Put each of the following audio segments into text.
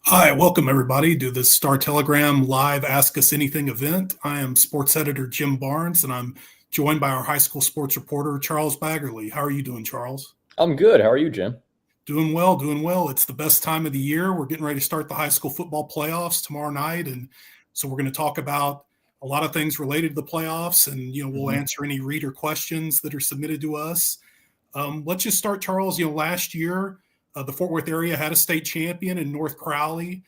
Hi, welcome everybody to the Star Telegram live Ask Us Anything event. I am sports editor Jim Barnes, and I'm joined by our high school sports reporter Charles Baggarly. How are you doing, Charles? I'm good. How are you, Jim? Doing well, doing well. It's the best time of the year. We're getting ready to start the high school football playoffs tomorrow night, and so we're going to talk about a lot of things related to the playoffs, and we'll hmm answer any reader questions that are submitted to us. Let's just start, Charles. Last year, the Fort Worth area had a state champion in North Crowley.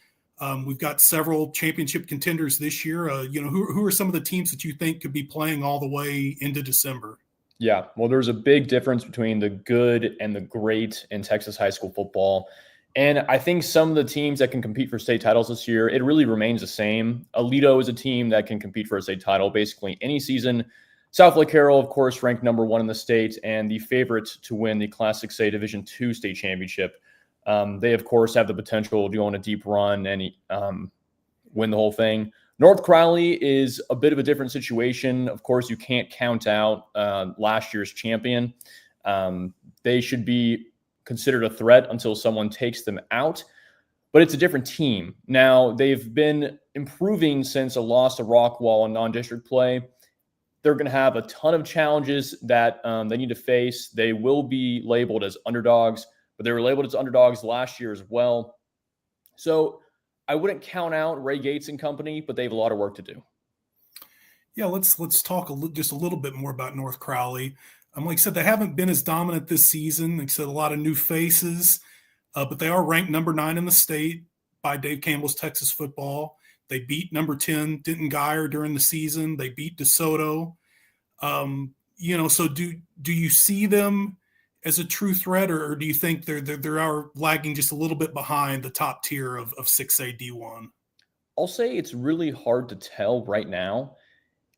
We've got several championship contenders this year. Who are some of the teams that you think could be playing all the way into December? Yeah, well, there's a big difference between the good and the great in Texas high school football. And I think some of the teams that can compete for state titles this year, it really remains the same. Alito is a team that can compete for a state title basically any season. South Lake Carroll, of course, ranked number one in the state and the favorite to win the Class 6A Division II state championship. They, of course, have the potential to go on a deep run and win the whole thing. North Crowley is a bit of a different situation. Of course, you can't count out last year's champion. They should be considered a threat until someone takes them out, but it's a different team. Now, they've been improving since a loss to Rockwall in non-district play. They're going to have a ton of challenges that they need to face. They will be labeled as underdogs, but they were labeled as underdogs last year as well. So I wouldn't count out Ray Gates and company, but they have a lot of work to do. Yeah, let's talk just a little bit more about North Crowley. Like I said, they haven't been as dominant this season. Like I said, a lot of new faces, but they are ranked number 9 in the state by Dave Campbell's Texas Football. They beat number 10 Denton Geyer during the season. They beat DeSoto. So do you see them as a true threat, or do you think they are lagging just a little bit behind the top tier of 6A D1? I'll say it's really hard to tell right now.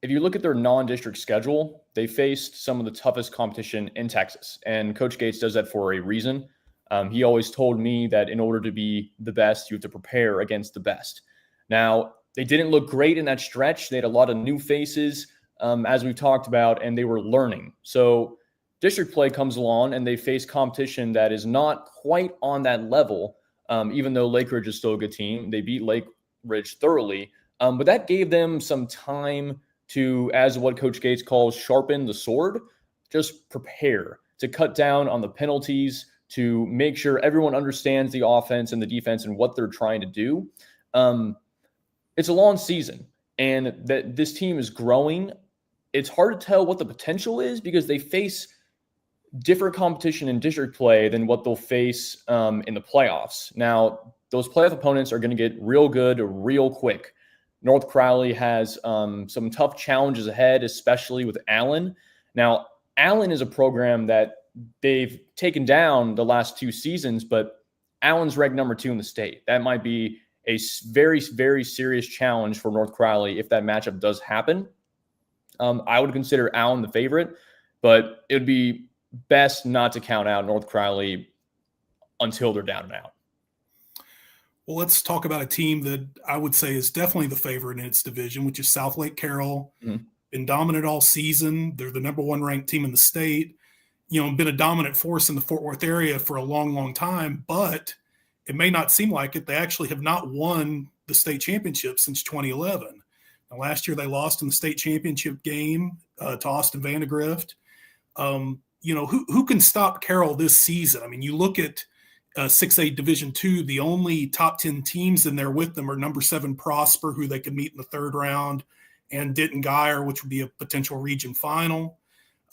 If you look at their non-district schedule, they faced some of the toughest competition in Texas, and Coach Gates does that for a reason. He always told me that in order to be the best, you have to prepare against the best. Now, they didn't look great in that stretch. They had a lot of new faces, as we've talked about, and they were learning. So district play comes along, and they face competition that is not quite on that level, even though Lake Ridge is still a good team. They beat Lake Ridge thoroughly, but that gave them some time to, as what Coach Gates calls, sharpen the sword, just prepare to cut down on the penalties, to make sure everyone understands the offense and the defense and what they're trying to do. It's a long season, and that this team is growing. It's hard to tell what the potential is because they face different competition in district play than what they'll face in the playoffs. Now, those playoff opponents are going to get real good real quick. North Crowley has some tough challenges ahead, especially with Allen. Now, Allen is a program that they've taken down the last 2 seasons, but Allen's ranked number 2 in the state. That might be a very, very serious challenge for North Crowley if that matchup does happen. I would consider Allen the favorite, but it would be best not to count out North Crowley until they're down and out. Well, let's talk about a team that I would say is definitely the favorite in its division, which is South Lake Carroll. Mm-hmm. Been dominant all season. They're the number 1 ranked team in the state. Been a dominant force in the Fort Worth area for a long, long time, but it may not seem like it. They actually have not won the state championship since 2011. Now, last year they lost in the state championship game to Austin Vandegrift. Who can stop Carroll this season? I mean, you look at 6A Division II, the only top 10 teams in there with them are number 7 Prosper, who they could meet in the 3rd round, and Denton Geyer, which would be a potential region final.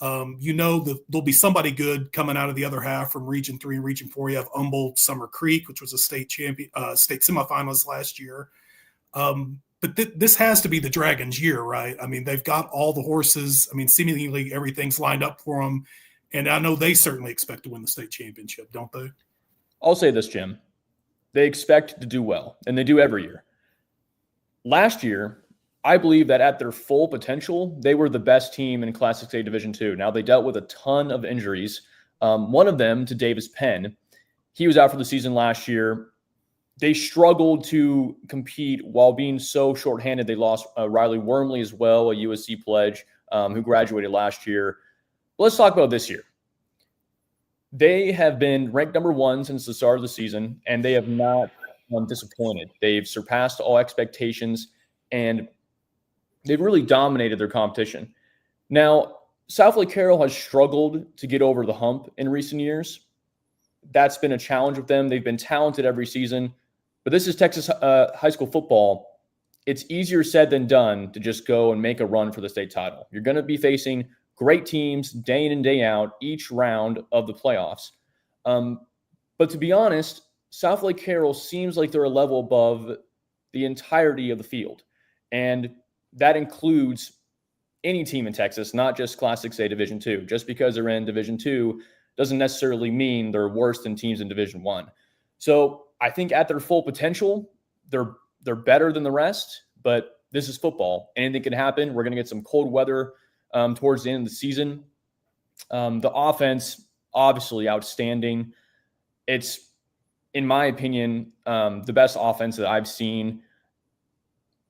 That there'll be somebody good coming out of the other half from Region 3 and Region 4. You have Humboldt Summer Creek, which was a state semifinalist last year. But this has to be the Dragons' year, right? I mean, they've got all the horses. I mean, seemingly everything's lined up for them. And I know they certainly expect to win the state championship, don't they? I'll say this, Jim. They expect to do well, and they do every year. Last year, I believe that at their full potential, they were the best team in Class 6A Division II. Now, they dealt with a ton of injuries. One of them to Davis Penn. He was out for the season last year. They struggled to compete while being so shorthanded. They lost Riley Wormley as well, a USC pledge, who graduated last year. Let's talk about this year. They have been ranked number 1 since the start of the season, and they have not disappointed. They've surpassed all expectations, and they've really dominated their competition. Now, South Lake Carroll has struggled to get over the hump in recent years. That's been a challenge with them. They've been talented every season, but this is Texas high school football. It's easier said than done to just go and make a run for the state title. You're going to be facing great teams day in and day out each round of the playoffs. But to be honest, South Lake Carroll seems like they're a level above the entirety of the field. And that includes any team in Texas, not just Class 6A Division II. Just because they're in Division II doesn't necessarily mean they're worse than teams in Division I. So I think at their full potential, they're better than the rest, but this is football. Anything can happen. We're going to get some cold weather towards the end of the season. The offense, obviously outstanding. It's, in my opinion, the best offense that I've seen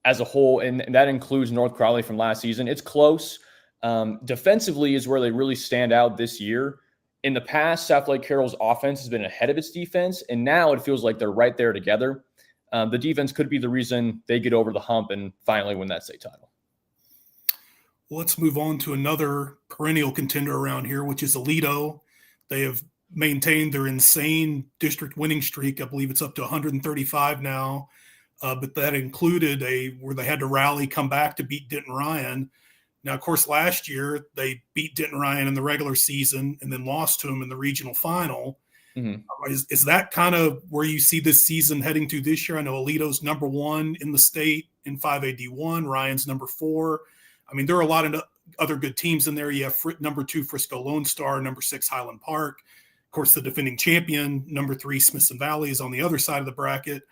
as a whole, and that includes North Crowley from last season. It's close. Defensively is where they really stand out this year. In the past, South Lake Carroll's offense has been ahead of its defense, and now it feels like they're right there together. The defense could be the reason they get over the hump and finally win that state title. Well, let's move on to another perennial contender around here, which is Aledo. They have maintained their insane district winning streak. I believe it's up to 135 now. But that included where they had to rally, come back to beat Denton Ryan. Now, of course, last year they beat Denton Ryan in the regular season and then lost to him in the regional final. Mm-hmm. Is that kind of where you see this season heading to this year? I know Aledo's number 1 in the state in 5AD1. Ryan's number 4. I mean, there are a lot of other good teams in there. You have number 2 Frisco Lone Star, number 6 Highland Park. Of course, the defending champion, number 3 Smithson Valley, is on the other side of the bracket.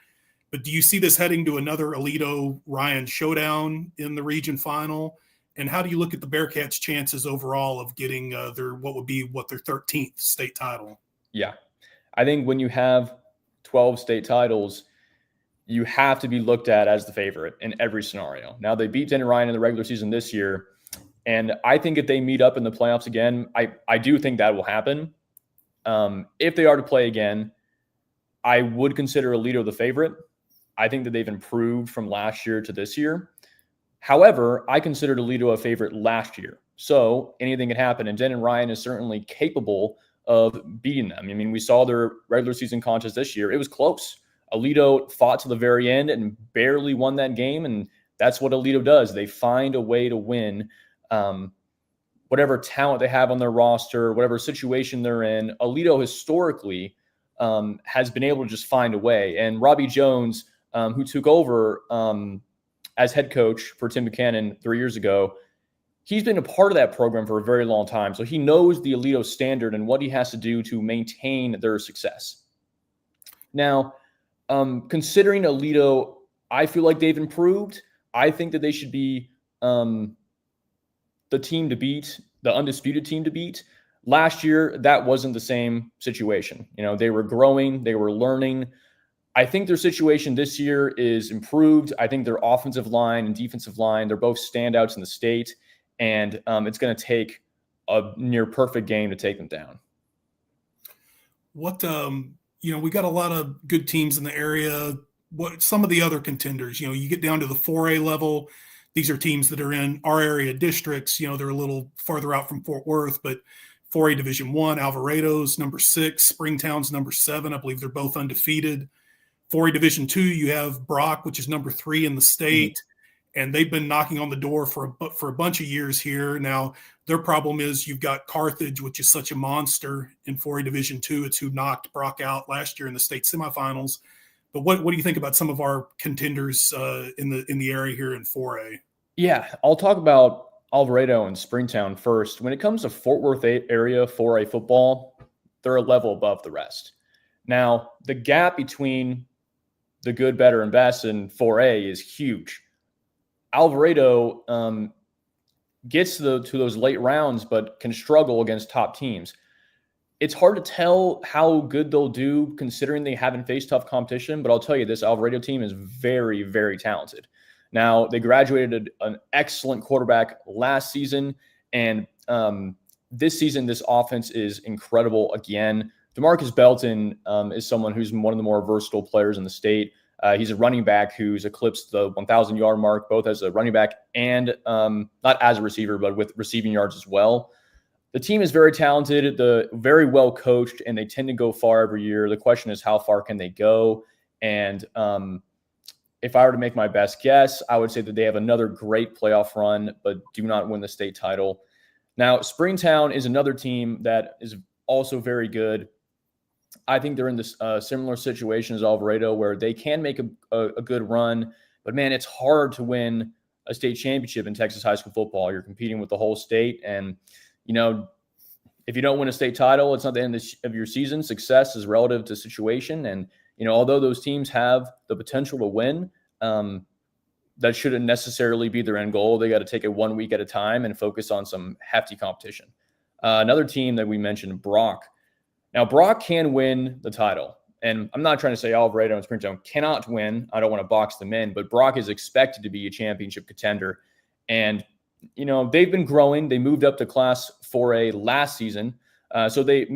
But do you see this heading to another Aledo-Ryan showdown in the region final? And how do you look at the Bearcats' chances overall of getting their 13th state title? Yeah. I think when you have 12 state titles, you have to be looked at as the favorite in every scenario. Now, they beat Denton Ryan in the regular season this year, and I think if they meet up in the playoffs again, I do think that will happen. If they are to play again, I would consider Aledo the favorite. I think that they've improved from last year to this year. However, I considered Aledo a favorite last year. So anything can happen. And Denton Ryan is certainly capable of beating them. I mean, we saw their regular season contest this year. It was close. Aledo fought to the very end and barely won that game. And that's what Aledo does. They find a way to win whatever talent they have on their roster, whatever situation they're in. Aledo historically has been able to just find a way. And Robbie Jones, who took over as head coach for Tim Buchanan 3 years ago, he's been a part of that program for a very long time. So he knows the Aledo standard and what he has to do to maintain their success. Now, considering Aledo, I feel like they've improved. I think that they should be the team to beat, the undisputed team to beat. Last year, that wasn't the same situation. You know, they were growing, they were learning. I think their situation this year is improved. I think their offensive line and defensive line, they're both standouts in the state, and it's going to take a near perfect game to take them down. What, we got a lot of good teams in the area. What some of the other contenders, you get down to the 4A level. These are teams that are in our area districts. They're a little farther out from Fort Worth, but 4A Division I, Alvarado's number 6, Springtown's number 7. I believe they're both undefeated. 4A Division II, you have Brock, which is number 3 in the state, and they've been knocking on the door for a bunch of years here. Now, their problem is you've got Carthage, which is such a monster in 4A Division II. It's who knocked Brock out last year in the state semifinals. But what do you think about some of our contenders in the area here in 4A? Yeah, I'll talk about Alvarado and Springtown first. When it comes to Fort Worth area 4A football, they're a level above the rest. Now, the gap between the good, better, and best in 4A is huge. Alvarado gets to those late rounds, but can struggle against top teams. It's hard to tell how good they'll do considering they haven't faced tough competition, but I'll tell you this Alvarado team is very, very talented. Now, they graduated an excellent quarterback last season, and this season, this offense is incredible again. DeMarcus Belton is someone who's one of the more versatile players in the state. He's a running back who's eclipsed the 1,000-yard mark, both as a running back and not as a receiver, but with receiving yards as well. The team is very talented, very well coached, and they tend to go far every year. The question is, how far can they go? And if I were to make my best guess, I would say that they have another great playoff run, but do not win the state title. Now, Springtown is another team that is also very good. I think they're in this similar situation as Alvarado, where they can make a good run, but man, it's hard to win a state championship in Texas high school football. You're competing with the whole state, and if you don't win a state title, it's not the end of your season. Success is relative to situation, and although those teams have the potential to win, that shouldn't necessarily be their end goal. They got to take it 1 week at a time and focus on some hefty competition. Another team that we mentioned, Brock. Now, Brock can win the title, and I'm not trying to say Alvarado and Springtown cannot win. I don't want to box them in, but Brock is expected to be a championship contender, and they've been growing. They moved up to Class 4A last season, so they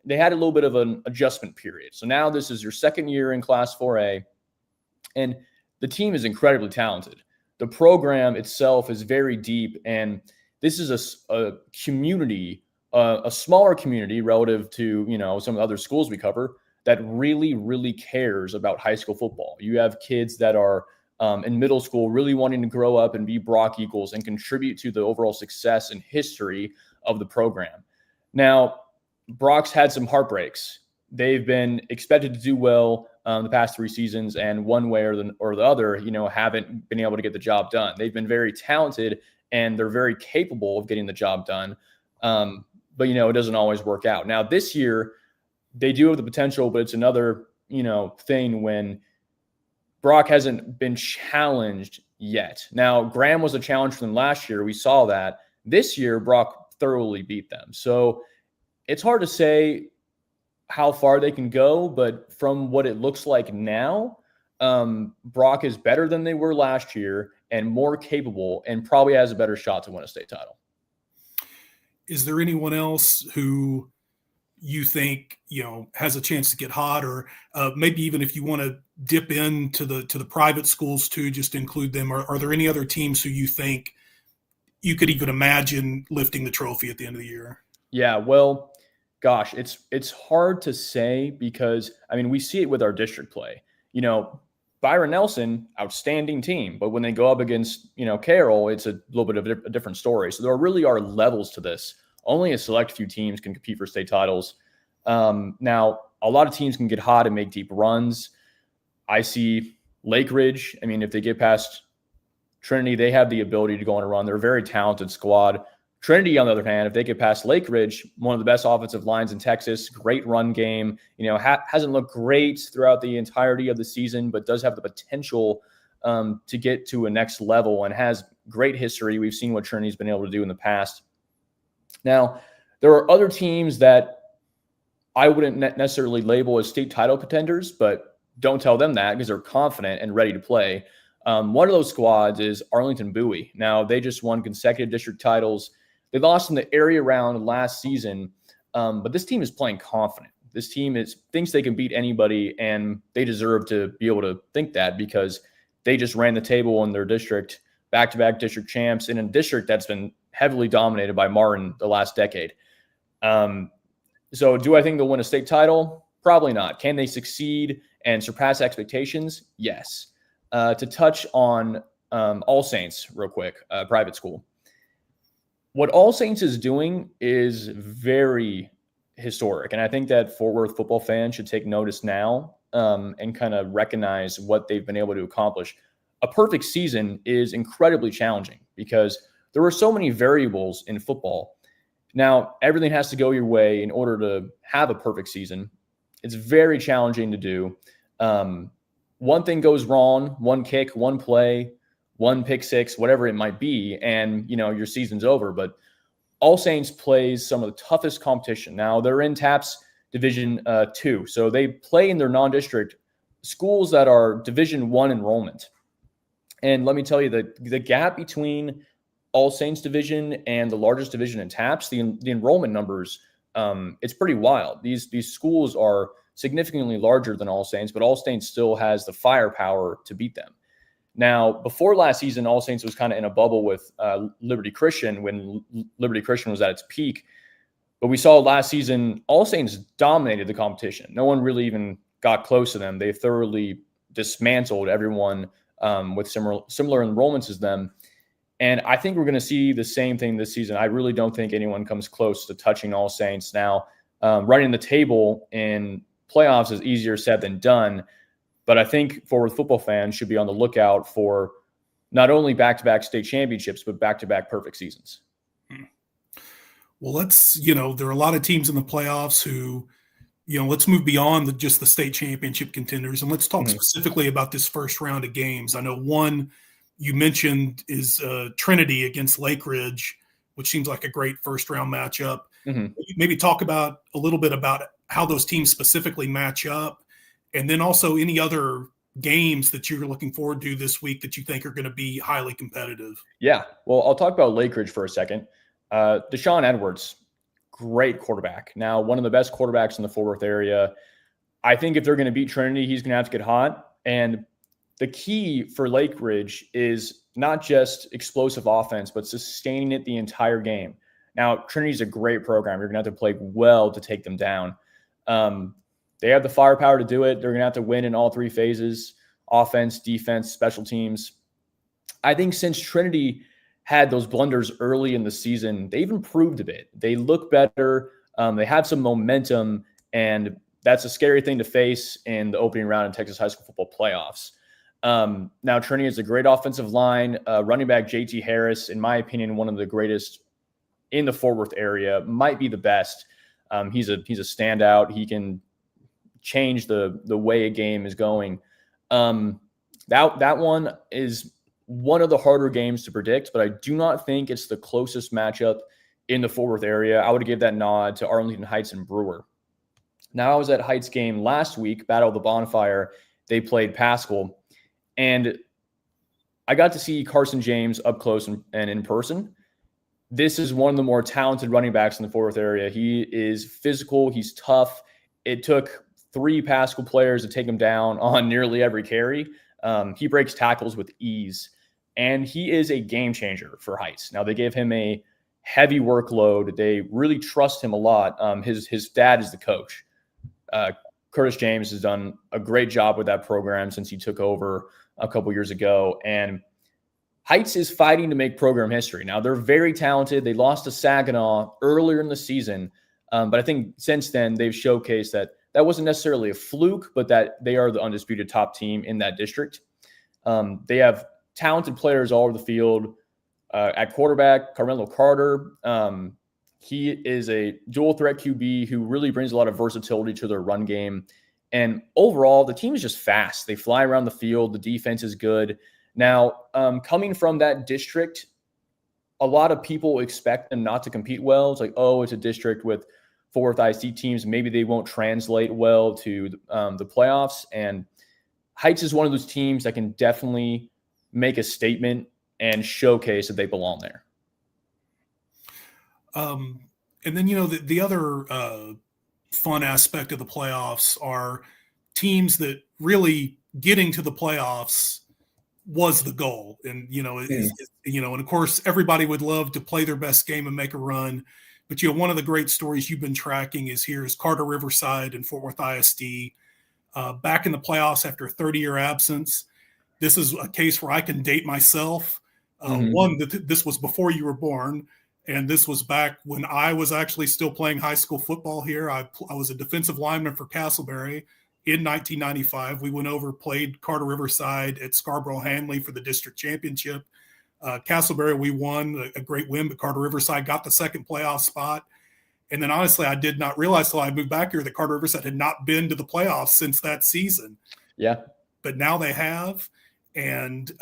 had a little bit of an adjustment period. So now this is your second year in Class 4A, and the team is incredibly talented. The program itself is very deep, and this is a community, a smaller community relative to some of the other schools we cover, that really, really cares about high school football. You have kids that are in middle school really wanting to grow up and be Brock Eagles and contribute to the overall success and history of the program. Now, Brock's had some heartbreaks. They've been expected to do well the past 3 seasons, and one way or the other, haven't been able to get the job done. They've been very talented, and they're very capable of getting the job done. But it doesn't always work out. Now, this year, they do have the potential, but it's another, thing when Brock hasn't been challenged yet. Now, Graham was a challenge for them last year. We saw that. This year, Brock thoroughly beat them. So it's hard to say how far they can go, but from what it looks like now, Brock is better than they were last year and more capable, and probably has a better shot to win a state title. Is there anyone else who you think has a chance to get hot, or maybe even if you want to dip into the private schools too, just include them? Are there any other teams who you think you could even imagine lifting the trophy at the end of the year? Yeah, well, gosh, it's hard to say, because we see it with our district play. Byron Nelson, outstanding team, but when they go up against Carroll, it's a little bit of a different story. So there really are levels to this. Only a select few teams can compete for state titles. Now, a lot of teams can get hot and make deep runs. I see Lake Ridge. If they get past Trinity, they have the ability to go on a run. They're a very talented squad. Trinity, on the other hand, if they get past Lake Ridge, one of the best offensive lines in Texas, great run game, hasn't looked great throughout the entirety of the season, but does have the potential to get to a next level and has great history. We've seen what Trinity's been able to do in the past. Now, there are other teams that I wouldn't necessarily label as state title contenders, but don't tell them that, because they're confident and ready to play. One of those squads is Arlington Bowie. Now, they just won consecutive district titles. They lost in the area round last season, but this team is playing confident. This team thinks they can beat anybody, and they deserve to be able to think that, because they just ran the table in their district, back-to-back district champs, in a district that's been heavily dominated by Martin the last decade. So do I think they'll win a state title? Probably not. Can they succeed and surpass expectations? Yes. To touch on All Saints real quick, private school. What All Saints is doing is very historic, and I think that Fort Worth football fans should take notice now and kind of recognize what they've been able to accomplish. A perfect season is incredibly challenging, because there are so many variables in football. Now, everything has to go your way in order to have a perfect season. It's very challenging to do. One thing goes wrong, one kick, one play, one pick six, whatever it might be, and your season's over. But All Saints plays some of the toughest competition. Now, they're in TAPS Division 2, so they play in their non-district schools that are Division 1 enrollment. And let me tell you, the gap between All Saints division and the largest division in TAPS, the enrollment numbers It's pretty wild. These schools are significantly larger than All Saints, but All Saints still has the firepower to beat them. Now, before last season, All Saints was kind of in a bubble with Liberty Christian when Liberty Christian was at its peak. But we saw last season, All Saints dominated the competition. No one really even got close to them. They thoroughly dismantled everyone with similar enrollments as them. And I think we're going to see the same thing this season. I really don't think anyone comes close to touching All Saints. Now, running the table in playoffs is easier said than done. But I think Forward football fans should be on the lookout for not only back-to-back state championships, but back-to-back perfect seasons. Well, there are a lot of teams in the playoffs who, let's move beyond just the state championship contenders. And let's talk specifically about this first round of games. I know one you mentioned is Trinity against Lake Ridge, which seems like a great first round matchup. Maybe talk about a little bit about how those teams specifically match up. And then also any other games that you're looking forward to this week that you think are going to be highly competitive. Yeah. Well, I'll talk about Lake Ridge for a second. Deshaun Edwards, great quarterback. Now, one of the best quarterbacks in the Fort Worth area. I think if they're going to beat Trinity, he's going to have to get hot. And the key for Lake Ridge is not just explosive offense, but sustaining it the entire game. Now, Trinity's a great program. You're going to have to play well to take them down. They have the firepower to do it. They're going to have to win in all three phases: offense, defense, special teams. I think since Trinity had those blunders early in the season, they've improved a bit. They look better. They have some momentum, and that's a scary thing to face in the opening round in Texas high school football playoffs. Now, Trinity has a great offensive line. Running back JT Harris, in my opinion, one of the greatest in the Fort Worth area, might be the best. He's a standout. He can change the way a game is going. That one is one of the harder games to predict, but I do not think it's the closest matchup in the Fort Worth area. I would give that nod to Arlington Heights and Brewer. Now, I was at Heights game last week, Battle of the Bonfire. They played Pascal, and I got to see Carson James up close and in person. This is one of the more talented running backs in the Fort Worth area. He is physical. He's tough. It took 3 Pascal players to take him down on nearly every carry. He breaks tackles with ease, and he is a game changer for Heights. Now, they gave him a heavy workload. They really trust him a lot. His dad is the coach. Curtis James has done a great job with that program since he took over a couple years ago, and Heights is fighting to make program history. Now, they're very talented. They lost to Saginaw earlier in the season, but I think since then they've showcased that wasn't necessarily a fluke, but that they are the undisputed top team in that district. They have talented players all over the field. At quarterback, Carmelo Carter, he is a dual threat QB who really brings a lot of versatility to their run game. And overall, the team is just fast. They fly around the field. The defense is good. Now, coming from that district, a lot of people expect them not to compete well. It's like, oh, it's a district with Fort Worth ISD teams. Maybe they won't translate well to the playoffs. And Heights is one of those teams that can definitely make a statement and showcase that they belong there. And then, the other fun aspect of the playoffs are teams that really getting to the playoffs was the goal. And, and of course, everybody would love to play their best game and make a run. But, one of the great stories you've been tracking is Carter Riverside and Fort Worth ISD back in the playoffs after a 30-year absence. This is a case where I can date myself. One, this was before you were born. And this was back when I was actually still playing high school football here. I was a defensive lineman for Castleberry in 1995. We went over, played Carter Riverside at Scarborough Hanley for the district championship. Castleberry, we won a great win, but Carter Riverside got the second playoff spot. And then honestly, I did not realize till I moved back here that Carter Riverside had not been to the playoffs since that season. Yeah. But now they have. And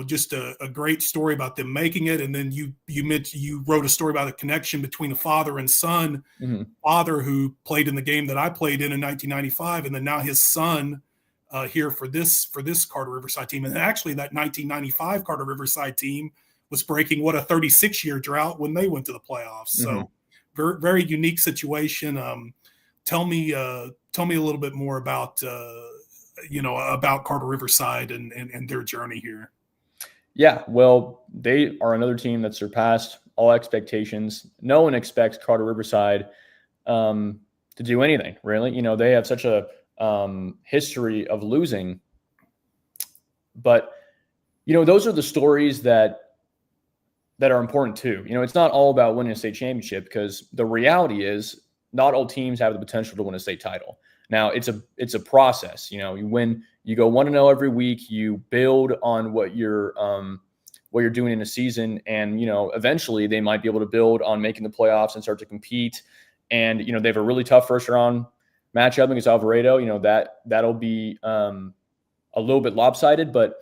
just a great story about them making it. And then you wrote a story about a connection between a father and son, father who played in the game that I played in 1995. And then now his son here for this Carter Riverside team. And actually that 1995 Carter Riverside team was breaking a 36-year drought when they went to the playoffs. So very, very unique situation. Tell me a little bit more about about Carter Riverside and their journey here. Yeah, well, they are another team that surpassed all expectations. No one expects Carter Riverside to do anything, really. They have such a history of losing. But, those are the stories that are important too. It's not all about winning a state championship, because the reality is not all teams have the potential to win a state title. Now, it's a process. You go 1-0 every week, you build on what you're doing in a season, and eventually they might be able to build on making the playoffs and start to compete. And they have a really tough first round matchup against Alvarado. That'll be a little bit lopsided, but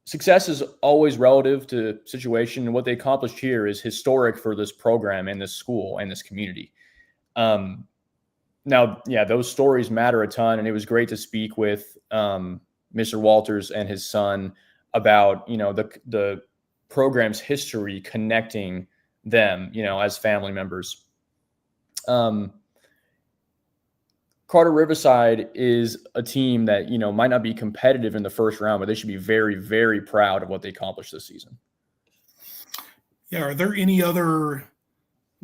success is always relative to situation, and what they accomplished here is historic for this program and this school and this community. Now, yeah, those stories matter a ton, and it was great to speak with Mr. Walters and his son about the program's history, connecting them as family members. Carter Riverside is a team that might not be competitive in the first round, but they should be very, very proud of what they accomplished this season. Yeah, are there any other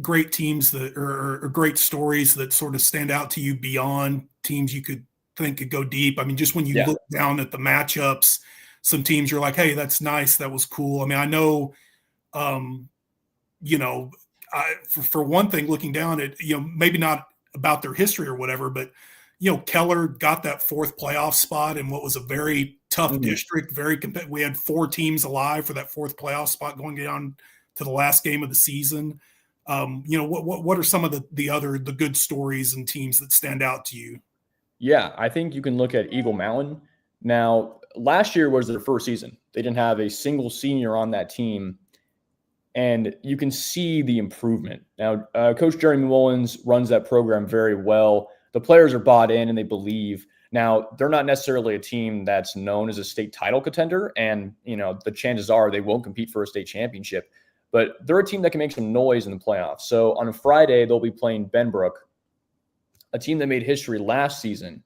great teams that or great stories that sort of stand out to you beyond teams you could think could go deep? I mean, just when you look down at the matchups, some teams you're like, hey, that's nice, that was cool. I mean, I know, for one thing, looking down at, maybe not about their history or whatever, but Keller got that fourth playoff spot in what was a very tough district, very competitive. We had 4 teams alive for that fourth playoff spot going down to the last game of the season. What are some of the good stories and teams that stand out to you? Yeah, I think you can look at Eagle Mountain. Now, last year was their first season. They didn't have a single senior on that team, and you can see the improvement. Now, Coach Jeremy Mullins runs that program very well. The players are bought in and they believe. Now, they're not necessarily a team that's known as a state title contender, and the chances are they won't compete for a state championship. But they're a team that can make some noise in the playoffs. So on Friday, they'll be playing Benbrook, a team that made history last season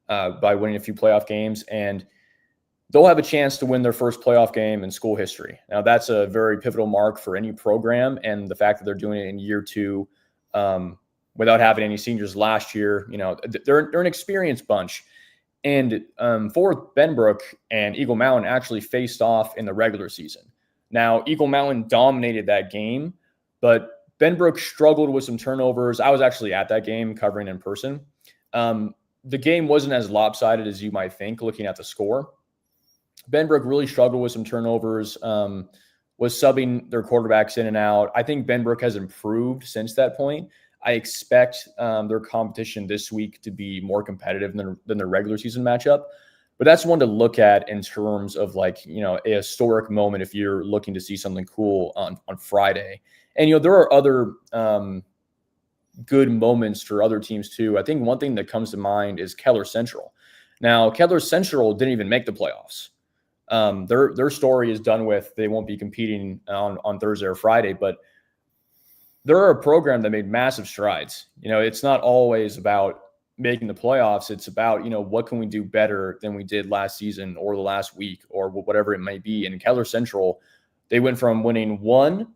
by winning a few playoff games, and they'll have a chance to win their first playoff game in school history. Now, that's a very pivotal mark for any program, and the fact that they're doing it in year 2 without having any seniors last year, they're an experienced bunch. And for Benbrook and Eagle Mountain actually faced off in the regular season. Now, Eagle Mountain dominated that game, but Benbrook struggled with some turnovers. I was actually at that game covering in person. The game wasn't as lopsided as you might think looking at the score. Benbrook really struggled with some turnovers, was subbing their quarterbacks in and out. I think Benbrook has improved since that point. I expect their competition this week to be more competitive than their regular season matchup. But that's one to look at in terms of a historic moment if you're looking to see something cool on Friday. And, there are other good moments for other teams too. I think one thing that comes to mind is Keller Central. Now, Keller Central didn't even make the playoffs. Their story is done with. They won't be competing on Thursday or Friday, but they're a program that made massive strides. It's not always about making the playoffs. It's about, what can we do better than we did last season or the last week or whatever it may be. And Keller Central, they went from winning 1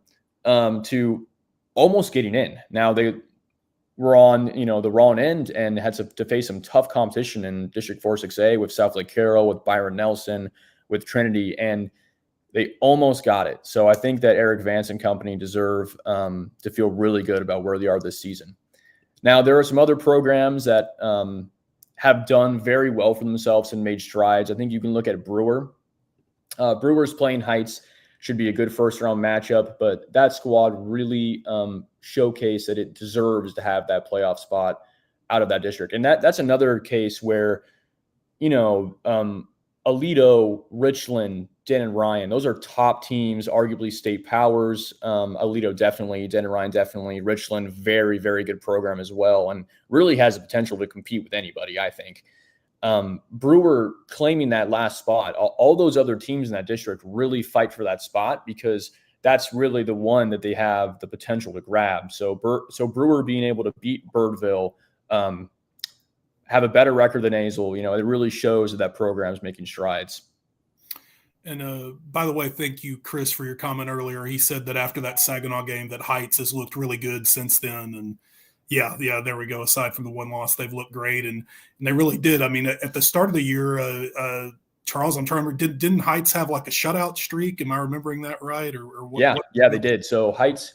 to almost getting in. Now they were on, the wrong end and had to face some tough competition in District 4-6A with South Lake Carroll, with Byron Nelson, with Trinity, and they almost got it. So I think that Eric Vance and company deserve to feel really good about where they are this season. Now, there are some other programs that have done very well for themselves and made strides. I think you can look at Brewer. Brewer's playing Heights should be a good first-round matchup, but that squad really showcased that it deserves to have that playoff spot out of that district. And that's another case where, Aledo, Richland, Denton Ryan, those are top teams, arguably state powers. Aledo definitely, Denton Ryan definitely, Richland, very, very good program as well, and really has the potential to compete with anybody, I think. Brewer claiming that last spot, all those other teams in that district really fight for that spot because that's really the one that they have the potential to grab. So Brewer being able to beat Birdville, have a better record than Azle, it really shows that that program's making strides. And by the way, thank you, Chris, for your comment earlier. He said that after that Saginaw game that Heights has looked really good since then. And yeah, there we go. Aside from the one loss, they've looked great. And they really did. I mean, at the start of the year, Charles, I'm trying to remember, didn't Heights have like a shutout streak? Am I remembering that right? Or what? Yeah, they did. So Heights,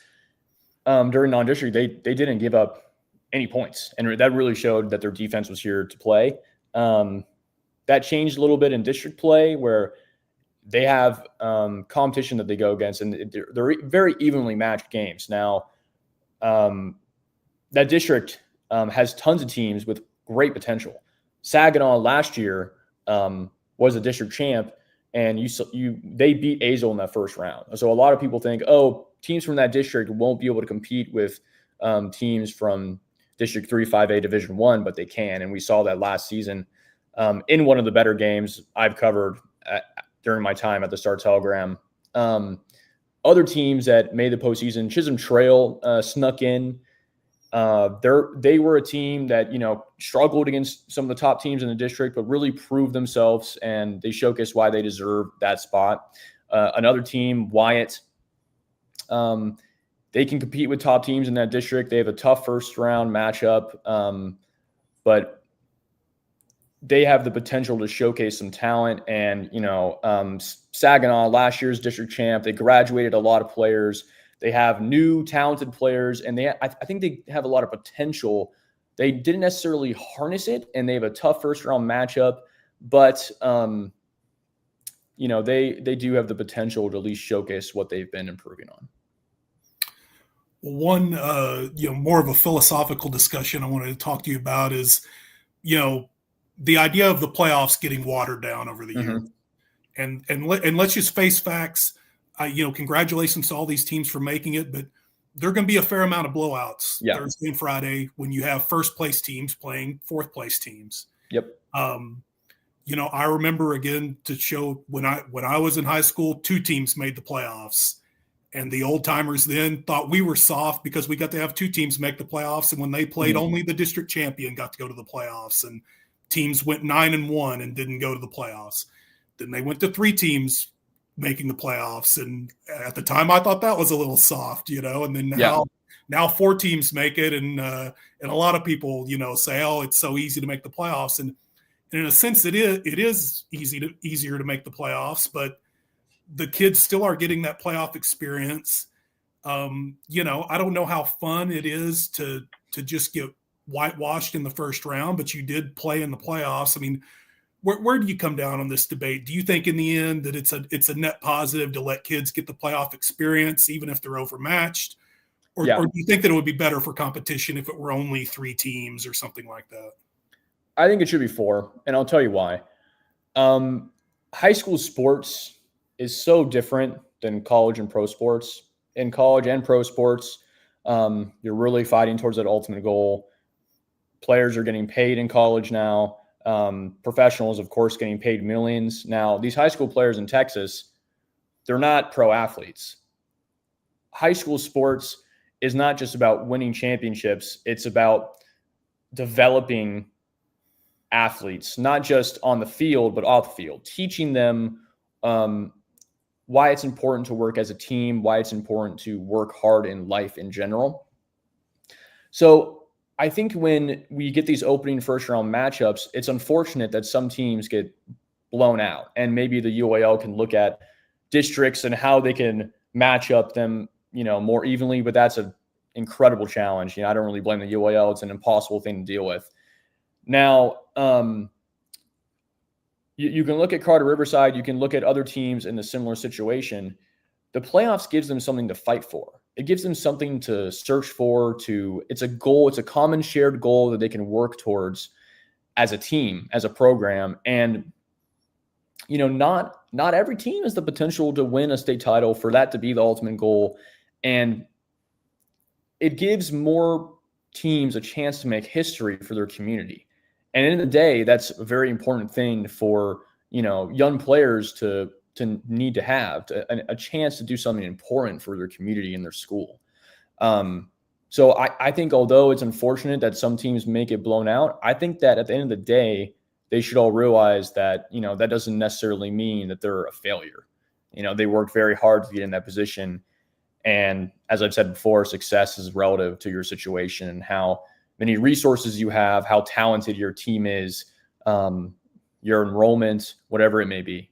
during non-district, they didn't give up any points. And that really showed that their defense was here to play. That changed a little bit in district play where they have competition that they go against, and they're very evenly matched games. Now, that district has tons of teams with great potential. Saginaw last year was a district champ, and they beat Azle in that first round. So a lot of people think, teams from that district won't be able to compete with teams from District 3 5A Division I, but they can. And we saw that last season in one of the better games I've covered during my time at the Star Telegram. Other teams that made the postseason, Chisholm Trail snuck in. They were a team that, struggled against some of the top teams in the district, but really proved themselves, and they showcased why they deserve that spot. Another team, Wyatt, they can compete with top teams in that district. They have a tough first round matchup, but they have the potential to showcase some talent. And, Saginaw, last year's district champ, they graduated a lot of players. They have new talented players, and I think they have a lot of potential. They didn't necessarily harness it, and they have a tough first round matchup, but they do have the potential to at least showcase what they've been improving on. One, more of a philosophical discussion I wanted to talk to you about is, the idea of the playoffs getting watered down over the year. And let's just face facts. Congratulations to all these teams for making it, but there are going to be a fair amount of blowouts Thursday and Friday when you have first place teams playing fourth place teams. Yep. I remember, again, to show when I was in high school, 2 teams made the playoffs, and the old timers then thought we were soft because we got to have 2 teams make the playoffs. And when they played, only the district champion got to go to the playoffs, and teams went 9-1 and didn't go to the playoffs. Then they went to 3 teams making the playoffs. And at the time I thought that was a little soft, and then now 4 teams make it. And a lot of people, say, it's so easy to make the playoffs. And in a sense it is easier to make the playoffs, but the kids still are getting that playoff experience. I don't know how fun it is to just get whitewashed in the first round, but you did play in the playoffs. I mean, where do you come down on this debate? Do you think in the end that it's a net positive to let kids get the playoff experience, even if they're overmatched? Or do you think that it would be better for competition if it were only 3 teams or something like that? I think it should be 4, and I'll tell you why. High school sports is so different than college and pro sports. In college and pro sports, you're really fighting towards that ultimate goal. Players are getting paid in college now. Professionals, of course, getting paid millions. Now, these high school players in Texas, they're not pro athletes. High school sports is not just about winning championships. It's about developing athletes, not just on the field, but off the field, teaching them why it's important to work as a team, why it's important to work hard in life in general. So I think when we get these opening first round matchups, it's unfortunate that some teams get blown out, and maybe the UAL can look at districts and how they can match up them, more evenly, but that's an incredible challenge. I don't really blame the UAL. It's an impossible thing to deal with. Now, you can look at Carter Riverside, you can look at other teams in a similar situation. The playoffs gives them something to fight for. It gives them something to search for. It's a goal. It's a common shared goal that they can work towards as a team, as a program. And, not every team has the potential to win a state title, for that to be the ultimate goal. And it gives more teams a chance to make history for their community. And in the day, that's a very important thing for, young players to to need to have a chance to do something important for their community and their school. So I think although it's unfortunate that some teams may get blown out, I think that at the end of the day, they should all realize that, that doesn't necessarily mean that they're a failure. They worked very hard to get in that position. And as I've said before, success is relative to your situation and how many resources you have, how talented your team is, your enrollment, whatever it may be.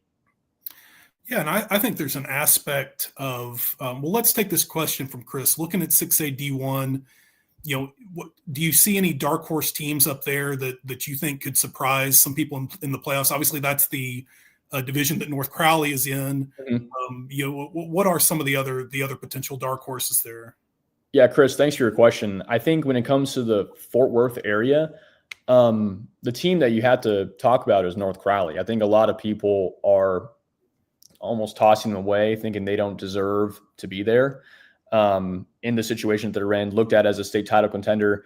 Yeah, and I think there's an aspect of let's take this question from Chris. Looking at 6A D1, do you see any dark horse teams up there that you think could surprise some people in the playoffs? Obviously, that's the division that North Crowley is in. What are some of the other potential dark horses there? Yeah, Chris, thanks for your question. I think when it comes to the Fort Worth area, the team that you have to talk about is North Crowley. I think a lot of people are almost tossing them away, thinking they don't deserve to be there in the situation that they're in, looked at as a state title contender.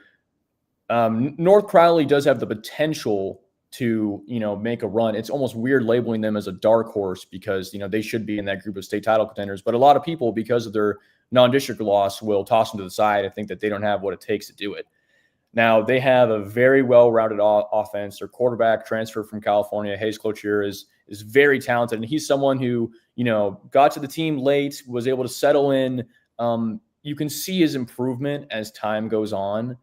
North Crowley does have the potential to, make a run. It's almost weird labeling them as a dark horse because, they should be in that group of state title contenders. But a lot of people, because of their non-district loss, will toss them to the side and think that they don't have what it takes to do it. Now, they have a very well-rounded offense. Their quarterback transfer from California, Hayes Cloutier, is very talented. And he's someone who, got to the team late, was able to settle in. You can see his improvement as time goes on.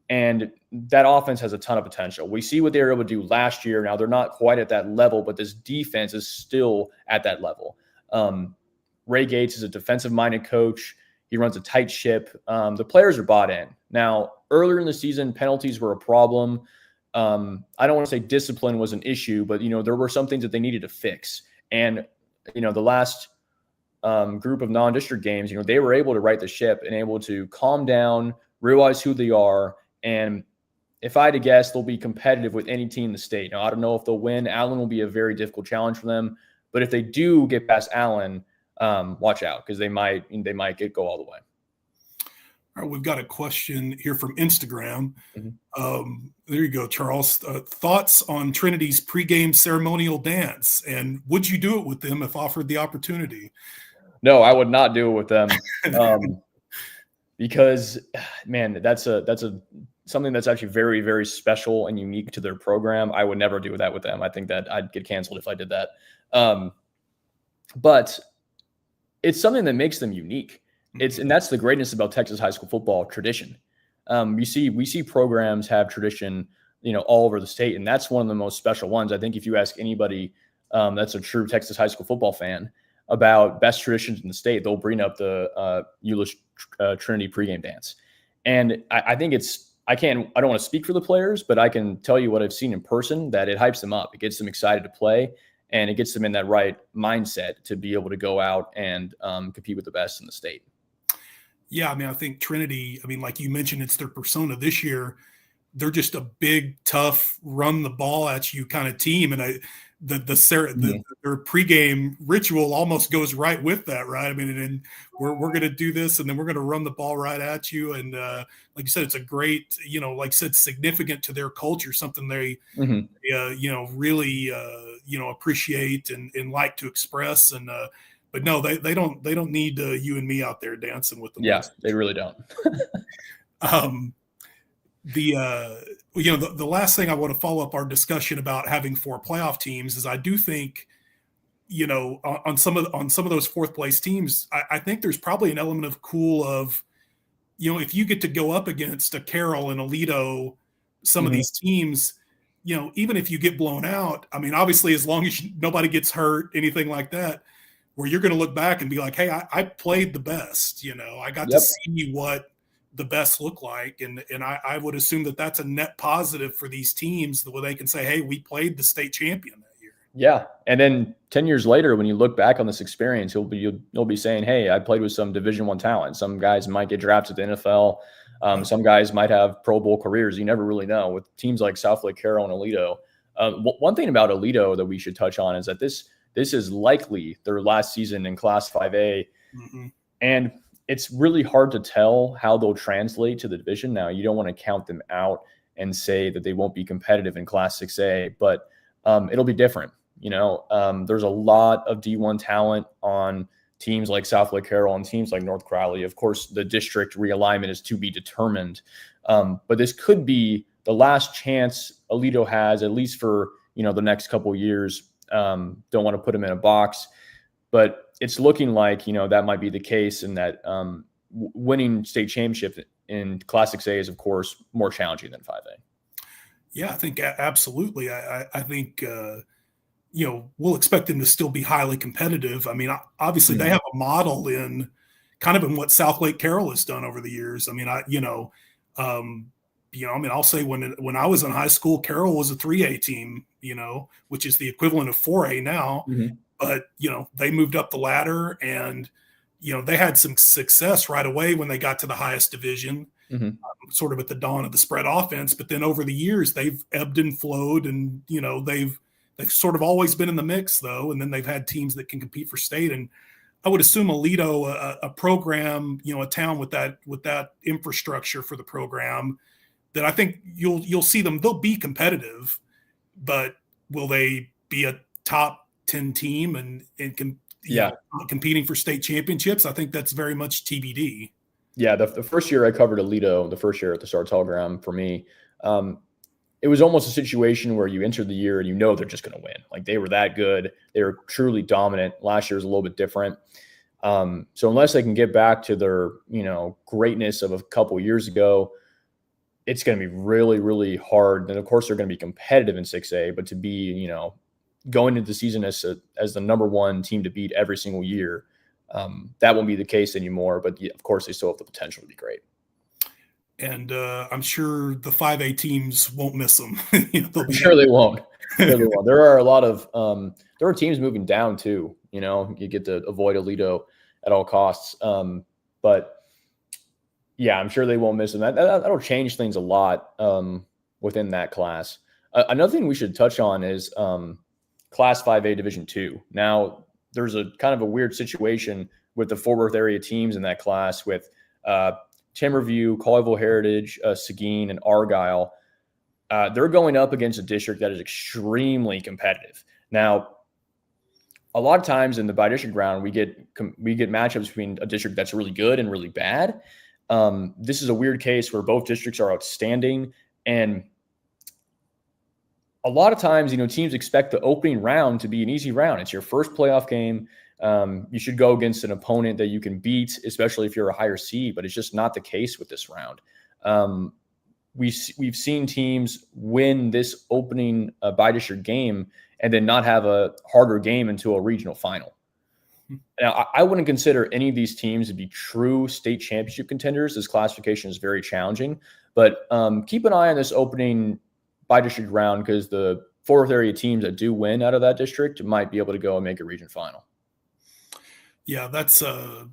And that offense has a ton of potential. We see what they were able to do last year. Now, they're not quite at that level, but this defense is still at that level. Ray Gates is a defensive-minded coach. He runs a tight ship. The players are bought in. Now, earlier in the season, penalties were a problem. I don't want to say discipline was an issue, but, there were some things that they needed to fix. And, the last group of non-district games, they were able to right the ship and able to calm down, realize who they are. And if I had to guess, they'll be competitive with any team in the state. Now, I don't know if they'll win. Allen will be a very difficult challenge for them. But if they do get past Allen, watch out because they might go all the way. All right, we've got a question here from Instagram. There you go, Charles. Thoughts on Trinity's pregame ceremonial dance, and would you do it with them if offered the opportunity? No, I would not do it with them, because, man, that's something that's actually very, very special and unique to their program. I would never do that with them. I think that I'd get canceled if I did that. But it's something that makes them unique. And that's the greatness about Texas high school football tradition. We see programs have tradition, all over the state, and that's one of the most special ones. I think if you ask anybody that's a true Texas high school football fan about best traditions in the state, they'll bring up the Euless Trinity pregame dance. And I think I don't want to speak for the players, but I can tell you what I've seen in person, that it hypes them up. It gets them excited to play, and it gets them in that right mindset to be able to go out and compete with the best in the state. Yeah, I think Trinity, like you mentioned, it's their persona this year. They're just a big, tough, run the ball at you kind of team. And their pregame ritual almost goes right with that, right? And we're going to do this, and then we're going to run the ball right at you. And like you said, it's a great, like I said, significant to their culture, something they, really, appreciate and like to express. And but no, they don't need you and me out there dancing with them. Yeah, they really don't. The last thing I want to follow up our discussion about having 4 playoff teams is I do think, on some of those fourth place teams, I think there's probably an element of cool of, if you get to go up against a Carroll and Aledo, some of these teams, even if you get blown out, obviously as long as nobody gets hurt, anything like that, where you're going to look back and be like, hey, I played the best, I got to see what the best look like. And I would assume that that's a net positive for these teams, where they can say, hey, we played the state champion that year. Yeah. And then 10 years later, when you look back on this experience, you'll be saying, hey, I played with some Division I talent. Some guys might get drafted to the NFL. Some guys might have Pro Bowl careers. You never really know with teams like Southlake, Carroll, and Aledo. One thing about Aledo that we should touch on is that this is likely their last season in Class 5A. And it's really hard to tell how they'll translate to the division. Now, you don't want to count them out and say that they won't be competitive in Class 6A, but it'll be different. There's a lot of D1 talent on teams like South Lake Carroll and teams like North Crowley. Of course, the district realignment is to be determined. But this could be the last chance Aledo has, at least for, the next couple of years. Don't want to put them in a box, but it's looking like, that might be the case, and that winning state championship in Class 6A is, of course, more challenging than 5A. Yeah, I think absolutely. I think, we'll expect them to still be highly competitive. I mean, obviously they have a model in what South Lake Carroll has done over the years. I mean, I'll say when I was in high school, Carroll was a 3A team, which is the equivalent of 4A now. Mm-hmm. But, they moved up the ladder, and, they had some success right away when they got to the highest division, sort of at the dawn of the spread offense. But then over the years, they've ebbed and flowed, and, they've sort of always been in the mix, though. And then they've had teams that can compete for state. And I would assume Aledo, a program, a town with that infrastructure for the program, that I think you'll see them. They'll be competitive, but will they be a top 10 team and competing for state championships? I think that's very much TBD. Yeah, the first year I covered Aledo, the first year at the Star Telegram for me, it was almost a situation where you enter the year and they're just going to win. Like, they were that good. They were truly dominant. Last year was a little bit different. So unless they can get back to their, greatness of a couple years ago, it's going to be really, really hard. And of course, they're going to be competitive in 6A, but to be, going into the season as the number one team to beat every single year, that won't be the case anymore. But of course, they still have the potential to be great. And I'm sure the 5A teams won't miss them. I'm sure they won't. There are a lot of there are teams moving down too. You get to avoid Aledo at all costs. But yeah, I'm sure they won't miss them. That'll change things a lot within that class. Another thing we should touch on is Class 5A Division II. Now, there's a kind of a weird situation with the Fort Worth area teams in that class with Timberview, Colleyville Heritage, Seguin, and Argyle. They're going up against a district that is extremely competitive. Now, a lot of times in the bi-district round, we get matchups between a district that's really good and really bad. This is a weird case where both districts are outstanding, and a lot of times, teams expect the opening round to be an easy round. It's your first playoff game. You should go against an opponent that you can beat, especially if you're a higher seed, but it's just not the case with this round. We've seen teams win this opening bi-district game and then not have a harder game until a regional final. Now, I wouldn't consider any of these teams to be true state championship contenders. This classification is very challenging, but keep an eye on this opening bi-district round, because the Fort Worth area teams that do win out of that district might be able to go and make a region final. Yeah, that's the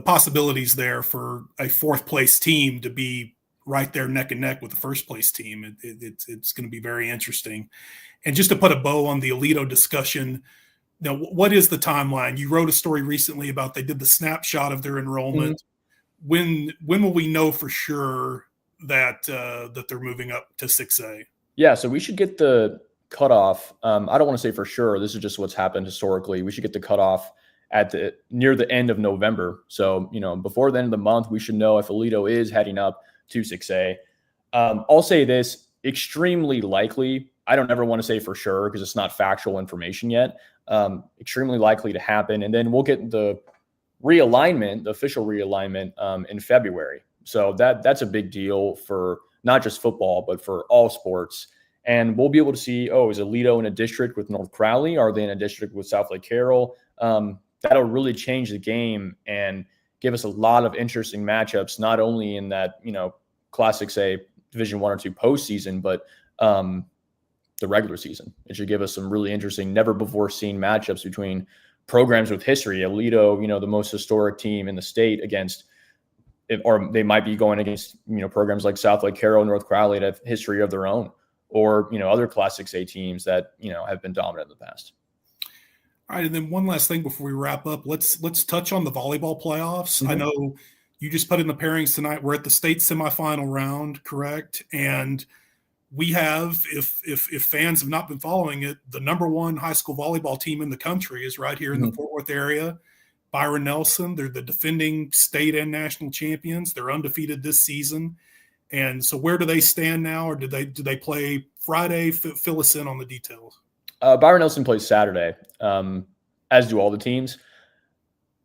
possibilities there for a fourth place team to be right there neck and neck with the first place team. It's going to be very interesting. And just to put a bow on the Aledo discussion, now, what is the timeline? You wrote a story recently about they did the snapshot of their enrollment. When will we know for sure that they're moving up to 6A? Yeah, so we should get the cutoff. I don't want to say for sure. This is just what's happened historically. We should get the cutoff at near the end of November. So, before the end of the month, we should know if Aledo is heading up to 6A. I'll say this, extremely likely. I don't ever want to say for sure because it's not factual information yet. Extremely likely to happen. And then we'll get the realignment, the official realignment in February. So that's a big deal for not just football, but for all sports. And we'll be able to see, is Aledo in a district with North Crowley? Are they in a district with South Lake Carroll? That'll really change the game and give us a lot of interesting matchups, not only in that, Class 6A Division 1 or 2 postseason, but the regular season. It should give us some really interesting, never before seen matchups between programs with history. Aledo, the most historic team in the state against, or they might be going against, programs like South Lake Carroll, North Crowley that have history of their own, or, other Class 6A teams that, have been dominant in the past. All right. And then one last thing before we wrap up, let's touch on the volleyball playoffs. I know you just put in the pairings tonight. We're at the state semifinal round, correct? And we have, if fans have not been following it, the #1 high school volleyball team in the country is right here in the Fort Worth area. Byron Nelson, they're the defending state and national champions. They're undefeated this season. And so where do they stand now, or do they play Friday? Fill us in on the details. Byron Nelson plays Saturday, as do all the teams.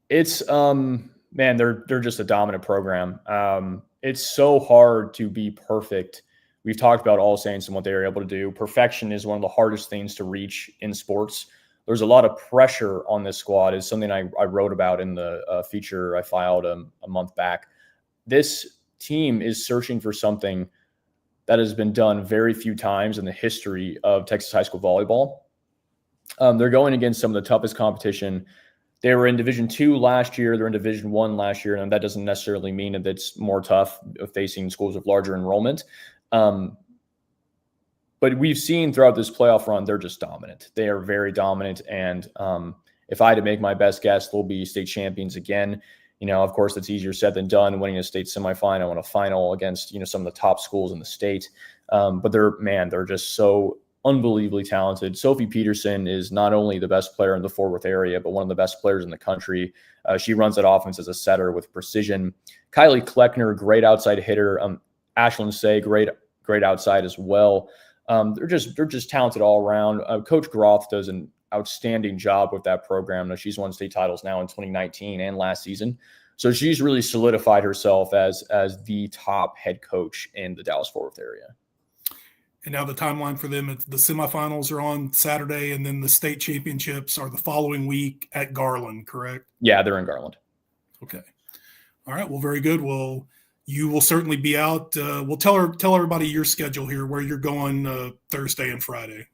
It's man, they're just a dominant program. It's so hard to be perfect. We've talked about All Saints and what they were able to do. Perfection is one of the hardest things to reach in sports. There's a lot of pressure on this squad. Is something I wrote about in the feature I filed a month back. This team is searching for something that has been done very few times in the history of Texas high school volleyball. They're going against some of the toughest competition. They were in Division II last year. They're in Division I last year, and that doesn't necessarily mean that it's more tough facing schools with larger enrollment. But we've seen throughout this playoff run, they're just dominant. They are very dominant, and if I had to make my best guess, they'll be state champions again. Of course, it's easier said than done, winning a state semifinal and a final against, some of the top schools in the state. But they're just so unbelievably talented. Sophie Peterson is not only the best player in the Fort Worth area, but one of the best players in the country. She runs that offense as a setter with precision. Kylie Kleckner, great outside hitter. Ashlyn Say, great outside as well. They're just talented all around. Coach Groff does an outstanding job with that program. Now, she's won state titles now in 2019 and last season. So she's really solidified herself as the top head coach in the Dallas-Fort Worth area. And now the timeline for them, the semifinals are on Saturday, and then the state championships are the following week at Garland, correct? Yeah, they're in Garland. Okay. All right. Well, very good. Well, you will certainly be out. We'll tell everybody your schedule here, where you're going Thursday and Friday.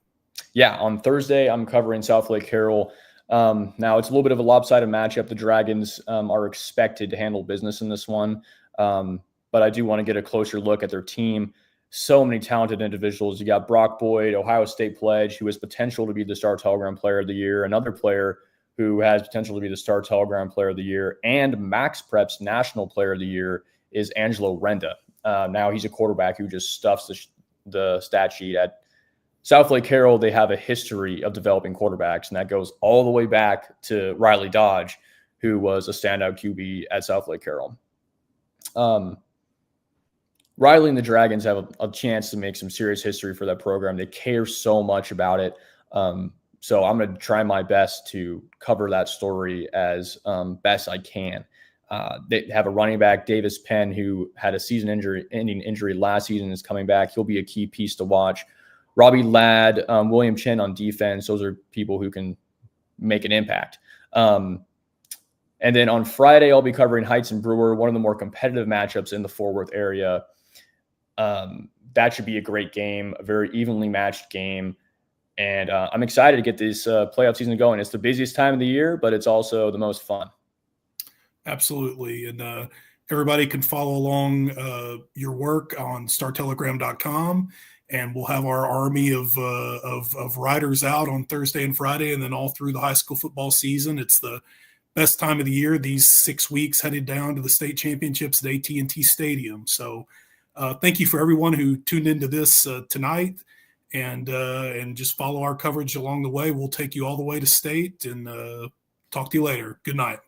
Yeah, on Thursday, I'm covering South Lake Carroll. Now, it's a little bit of a lopsided matchup. The Dragons are expected to handle business in this one, but I do want to get a closer look at their team. So many talented individuals. You got Brock Boyd, Ohio State pledge, who has potential to be the Star Telegram Player of the Year, another player who has potential to be the Star Telegram Player of the Year, and Max Prep's National Player of the Year is Angelo Renda. Now he's a quarterback who just stuffs the stat sheet. At South Lake Carroll, they have a history of developing quarterbacks, and that goes all the way back to Riley Dodge, who was a standout QB at South Lake Carroll. Riley and the Dragons have a chance to make some serious history for that program. They care so much about it. So I'm going to try my best to cover that story as best I can. They have a running back, Davis Penn, who had a season-ending injury last season, is coming back. He'll be a key piece to watch. Robbie Ladd, William Chin on defense. Those are people who can make an impact. And then on Friday, I'll be covering Heights and Brewer, one of the more competitive matchups in the Fort Worth area. That should be a great game, a very evenly matched game. And I'm excited to get this playoff season going. It's the busiest time of the year, but it's also the most fun. Absolutely. And everybody can follow along your work on startelegram.com. And we'll have our army of writers out on Thursday and Friday, and then all through the high school football season. It's the best time of the year, these 6 weeks headed down to the state championships at AT&T Stadium. So thank you for everyone who tuned into this tonight, and just follow our coverage along the way. We'll take you all the way to state, and talk to you later. Good night.